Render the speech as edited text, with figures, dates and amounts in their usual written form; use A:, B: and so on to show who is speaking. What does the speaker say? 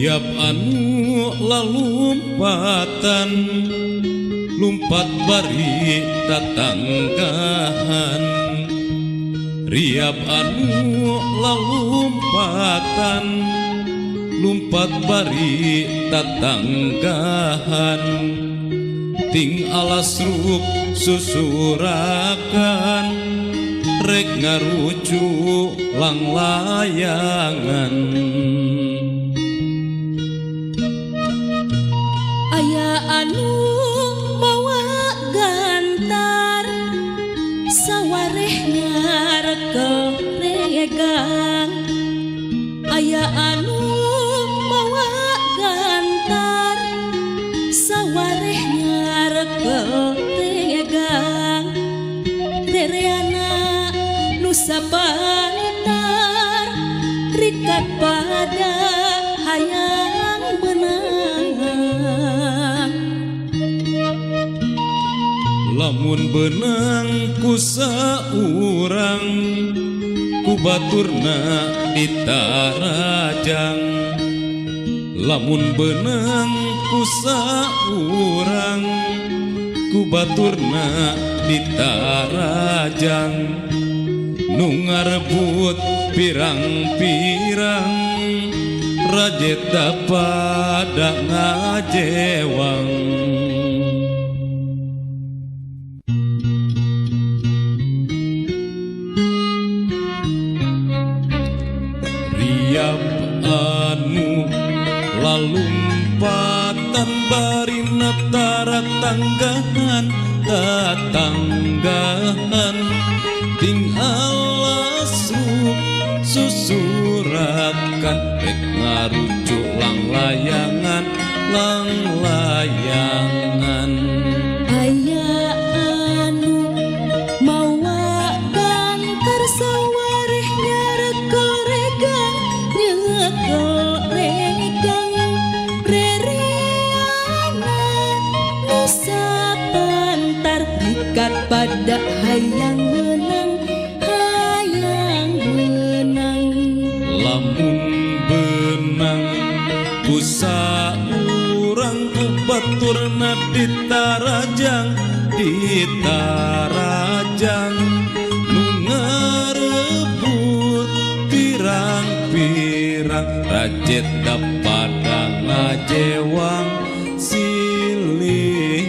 A: Riap anu lalumpatan lumpat bari tatanggahan Riap anu lalumpatan lumpat bari tatanggahan ting alas ruk susurakan rek ngarucu lang layangan
B: aya anu bawa gantar sawareh ngarekel regang aya anu bawa gantar sawareh ngarekel regang rereana nusa pantar rikat pada hayang benang
A: lamun benang ku saurang ku baturna ditarajang lamun benang ku saurang ku baturna ditarajang nu ngarebut pirang-pirang rajeta pada ngajewang Riap anu lalumpatan bari natara tanggahan tatanggahan ting alas ruk susurakan rek ngarucu lang layangan
B: aya anu mawa gantar sawareh ngarekel regang rereana nusa pantar ikat pada hayang menang
A: lamun benang ku saurang ku baturna ditarajang nu ngarebut pirang-pirang rajeta pada ngajewang silih